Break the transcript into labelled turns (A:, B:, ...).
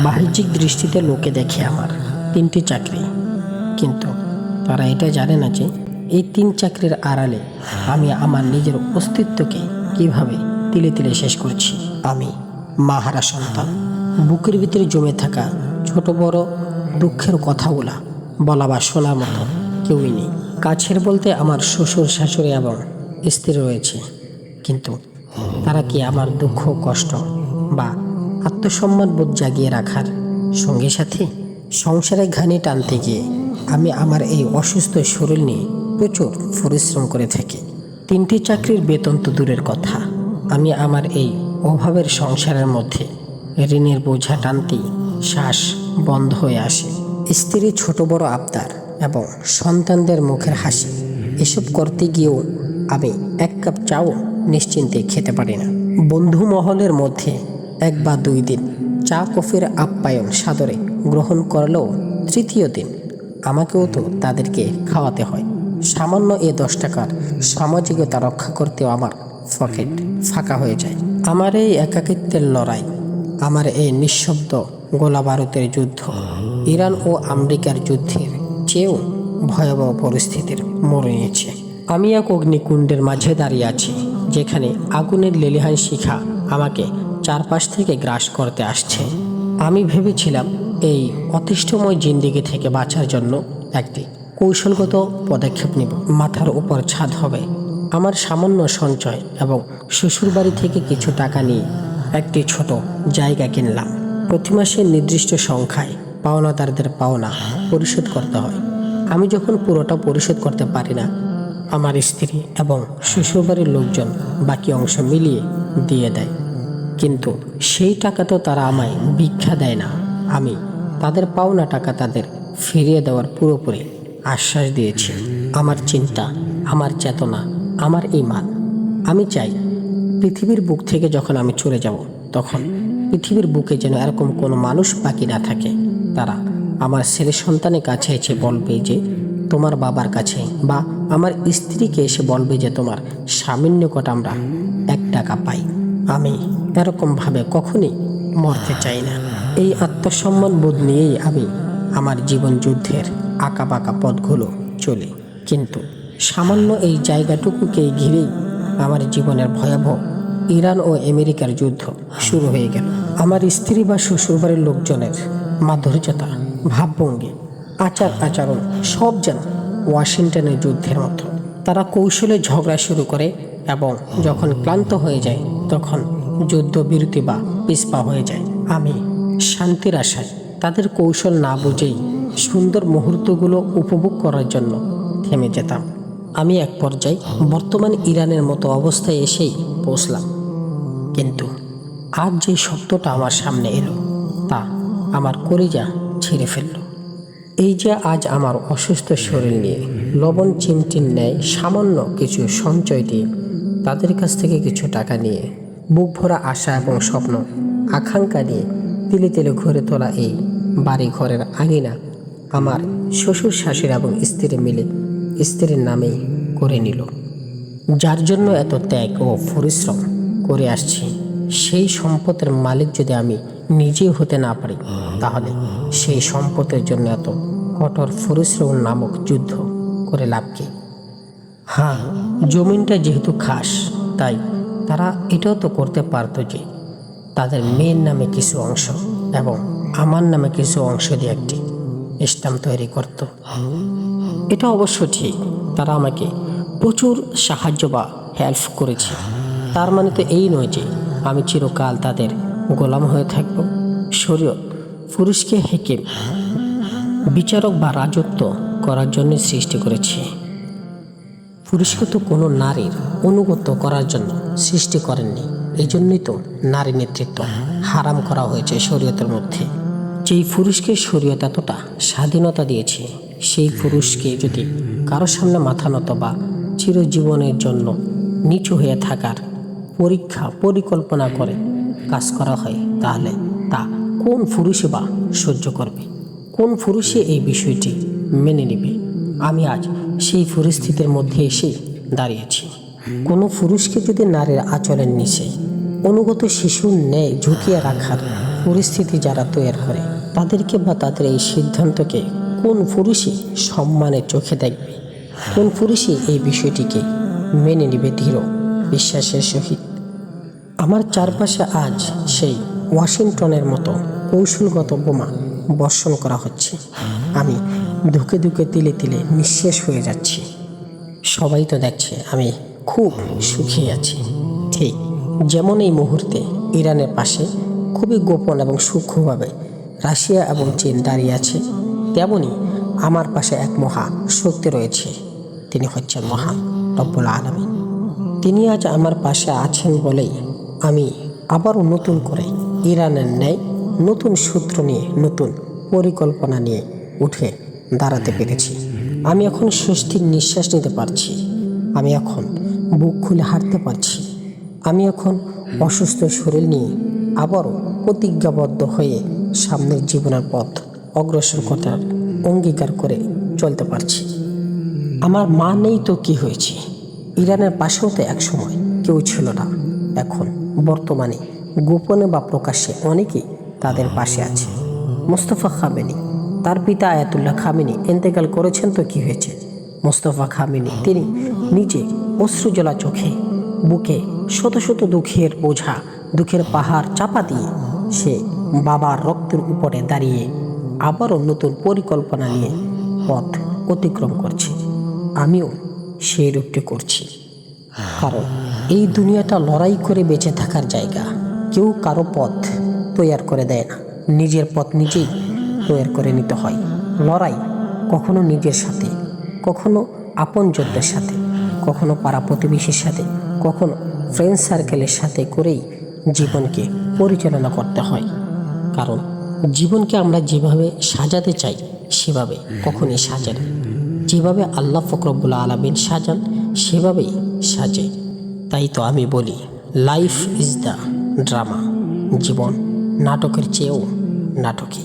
A: বাহ্যিক দৃষ্টিতে লোকে দেখে আমার 3টি চাকরি, কিন্তু তারা এটা জানে না যে এই 3 চাকরির আড়ালে আমি আমার নিজের অস্তিত্বকে কিভাবে তিলে তিলে শেষ করছি। আমি মাহারা সন্তান। বুকের ভিতরে জমে থাকা ছোট বড় দুঃখের কথাগুলা বলা বা শোনার মতো কেউই নেই। কাছের বলতে আমার শ্বশুর শাশুড়ি এবং স্ত্রী রয়েছে, কিন্তু তারা কি আমার দুঃখ কষ্ট বা আত্মসম্মান বোধ জাগিয়ে রাখার সঙ্গে সাথে? সংসারে ঘানি টানতে গিয়ে আমি আমার এই অসুস্থ শরীর নিয়ে প্রচুর পরিশ্রম করে থাকি। 3টি চাকরির বেতন তো দূরের কথা, আমি আমার এই অভাবের সংসারের মধ্যে ঋণের বোঝা টানতেই শ্বাস বন্ধ হয়ে আসে। স্ত্রীর ছোট বড় আবদার এবং সন্তানদের মুখের হাসি, এসব করতে গিয়েও আমি 1 কাপ চাও নিশ্চিন্তে খেতে পারি না। বন্ধু মহলের মধ্যে 1 বা 2 দিন চা কফির আপ্যায়ন সাদরে গ্রহণ করলেও 3য় দিন আমাকেও তো তাদেরকে খাওয়াতে হয়। সামান্য 10 টাকার সামাজিকতা রক্ষা করতেও আমার পকেট ফাঁকা হয়ে যায়। আমার এই একাকিত্বের লড়াই, আমার এই নিঃশব্দ গোলা বারুদের যুদ্ধ ইরান ও আমেরিকার যুদ্ধের চেয়েও ভয়াবহ পরিস্থিতির মোড় নিয়েছে। আমি এক অগ্নিকুণ্ডের মাঝে দাঁড়িয়ে আছি, যেখানে আগুনের লেলিহান শিখা আমাকে চারপাশ থেকে গ্রাস করতে আসছে। আমি ভেবেছিলাম এই অতিষ্ঠময় জিন্দেগি থেকে বাঁচার জন্য একটি কৌশলগত পদক্ষেপ নেব। মাথার উপর ছাদ হবে, আমার সামান্য সঞ্চয় এবং শ্বশুরবাড়ি থেকে কিছু টাকা নিয়ে একটি ছোট জায়গা কিনলাম। প্রতি মাসে নির্দিষ্ট সংখ্যায় পাওনাদারদের পাওনা পরিশোধ করতে হয়। আমি যখন পুরোটা পরিশোধ করতে পারি না, আমার স্ত্রী এবং শ্বশুরবাড়ির লোকজন বাকি অংশ মিলিয়ে দিয়ে দেয়। কিন্তু সেই টাকা তো তারা আমায় ভিক্ষা দেয় না। আমি তাদের পাওনা টাকা তাদের ফিরিয়ে দেওয়ার পুরোপুরি আশ্বাস দিয়েছি। আমার চিন্তা, আমার চেতনা, আমার ঈমান। আমি চাই পৃথিবীর বুক থেকে যখন আমি চলে যাব, তখন পৃথিবীর বুকে যেন এরকম কোনো মানুষ বাকি না থাকে। তারা আমার ছেলে সন্তানের কাছে এসে বলবে যে তোমার বাবার কাছে, বা আমার স্ত্রীকে এসে বলবে যে তোমার স্বামীর নিকট আমরা 1 টাকা পাই। আমি এরকমভাবে কখনই মরতে চাই না। এই আত্মসম্মান বোধ নিয়েই আমি আমার জীবন যুদ্ধের আঁকাবাঁকা পথগুলো চলি। কিন্তু সামান্য এই জায়গাটুকুকে ঘিরেই আমার জীবনের ভয়াবহ ইরান ও আমেরিকার যুদ্ধ শুরু হয়ে গেল। আমার স্ত্রী বা শ্বশুরবাড়ির লোকজনের মাধুর্যতা, ভাবভঙ্গি, আচার আচরণ সব যেন ওয়াশিংটনের যুদ্ধের মতো। তারা কৌশলে ঝগড়া শুরু করে এবং যখন ক্লান্ত হয়ে যায় তখন যুদ্ধবিরতি বা পিছপা হয়ে যায়। আমি শান্তির আশায় তাদের কৌশল না বুঝেই সুন্দর মুহূর্তগুলো উপভোগ করার জন্য থেমে যেতাম। আমি এক পর্যায়ে বর্তমান ইরানের মতো অবস্থায় এসেই পৌঁছলাম। কিন্তু আজ যে সত্যটা আমার সামনে এলো, তা আমার কলিজা ছিঁড়ে ফেলল। এই যে আজ আমার অসুস্থ শরীর নিয়ে লবণ চিমটির ন্যায় সামান্য কিছু সঞ্চয় দিয়ে, তাদের কাছ থেকে কিছু টাকা নিয়ে, বুক ভরা আশা এবং স্বপ্ন আকাঙ্ক্ষা নিয়ে তিলে তিলে ঘুরে তোলা এই বাড়ি ঘরের আঙিনা আমার শ্বশুর শাশুড়ি এবং স্ত্রী মিলে স্ত্রীর নামেই করে নিল। যার জন্য এত ত্যাগ ও পরিশ্রম করে আসছি, সেই সম্পদের মালিক যদি আমি নিজেই হতে না পারি, তাহলে সেই সম্পদের জন্য এত কঠোর পরিশ্রম নামক যুদ্ধ করে লাভ কি? হ্যাঁ, জমিনটা যেহেতু খাস, তাই তারা এটাও তো করতে পারতো যে তাদের মেয়ের নামে কিছু অংশ এবং আমার নামে কিছু অংশ দিয়ে একটি স্ট্যাম্প তৈরি করত। এটা অবশ্য ঠিক, তারা আমাকে প্রচুর সাহায্য বা হেল্প করেছে। তার মানে তো এই নয় যে আমি চিরকাল তাদের গোলাম হয়ে থাকব। শরীয়ত পুরুষকে হেকিম, বিচারক বা রাজত্ব করার জন্য সৃষ্টি করেছে। পুরুষকে তো কোনো নারীর অনুগত করার জন্য সৃষ্টি করেননি। এই জন্যই তো নারী নেতৃত্ব হারাম করা হয়েছে শরীয়তের মধ্যে। যেই পুরুষকে শরীয়ত এতটা স্বাধীনতা দিয়েছে, সেই পুরুষকে যদি কারো সামনে মাথা নত বা চিরজীবনের জন্য নিচু হয়ে থাকার পরিকল্পনা করে কাজ করা হয়, তাহলে তা কোন পুরুষই বা সহ্য করবে? কোন পুরুষে এই বিষয়টি মেনে নেবে? আমি আজ সেই পরিস্থিতির মধ্যে এসেই দাঁড়িয়েছি। কোনো পুরুষকে যদি নারীর আঁচলের নিচে অনুগত শিশুর ন্যায় ঝুঁকিয়ে রাখার পরিস্থিতি যারা তৈরি করে তাদেরকে বা তাদের এই সিদ্ধান্তকে কোন পুরুষই সম্মানের চোখে দেখবে, কোন পুরুষই এই বিষয়টিকে মেনে নেবে দৃঢ় বিশ্বাসের সহিত। আমার চারপাশে আজ সেই ওয়াশিংটনের মতো কৌশলগত বোমা বর্ষণ করা হচ্ছে। আমি ধুকে ধুকে তিলে তিলে নিঃশেষ হয়ে যাচ্ছি। সবাই তো দেখছে আমি খুব সুখী আছি, ঠিক যেমন এই মুহূর্তে ইরানের পাশে খুবই গোপন এবং সূক্ষ্মভাবে রাশিয়া এবং চীন দাঁড়িয়ে আছে, তেমনি আমার পাশে এক মহা শক্তি রয়েছে। তিনি হচ্ছেন মহান রব্বুল আলামিন। তিনি আজ আমার পাশে আছেন বলেই আমি আবারও নতুন করে ইরানের ন্যায় নতুন সূত্র নিয়ে, নতুন পরিকল্পনা নিয়ে উঠে দাঁড়াতে পেরেছি। আমি এখন স্বস্তির নিঃশ্বাস নিতে পারছি। আমি এখন বুক খুলে হাঁটতে পারছি। আমি এখন অসুস্থ শরীর নিয়ে আবারও প্রতিজ্ঞাবদ্ধ হয়ে সামনের জীবনের পথ অগ্রসর করার অঙ্গীকার করে চলতে পারছি। আমার মা নেই তো কি হয়েছে, ইরানের পাশেও তো একসময় কেউ ছিল না। এখন বর্তমানে গোপনে বা প্রকাশ্যে অনেকেই তাদের পাশে আছে। মোস্তফা খামেনি, তার পিতা আয়াতুল্লাহ খামেনি ইন্তেকাল করেছেন তো কি হয়েছে। মোস্তফা খামেনি তিনি নিজে অশ্রুজলা চোখে বুকে শত শত দুঃখের বোঝা, দুঃখের পাহাড় চাপা দিয়ে সে বাবার রক্তের উপরে দাঁড়িয়ে আবারও নতুন পরিকল্পনা নিয়ে পথ অতিক্রম করছে। আমিও সেই রূপটি করছি, কারণ এই দুনিয়াটা লড়াই করে বেঁচে থাকার জায়গা। কেউ কারো পথ তৈয়ার করে দেয় না, নিজের পথ নিজেই তৈয়ার করে নিতে হয়। লড়াই কখনো নিজের সাথে, কখনো আপনজনদের সাথে, কখনো পাড়া প্রতিবেশীর সাথে, কখনো ফ্রেন্ড সার্কেলের সাথে করেই জীবনকে পরিচালনা করতে হয়। কারণ জীবনকে আমরা যেভাবে সাজাতে চাই সেভাবে কখনই সাজে না। যেভাবে আল্লাহ পাক রব্বুল আলামিন সাজান সেভাবেই সাজে। তাই তো আমি বলি, লাইফ ইজ দ্য ড্রামা। জীবন নাটকের চেয়েও নাটকী।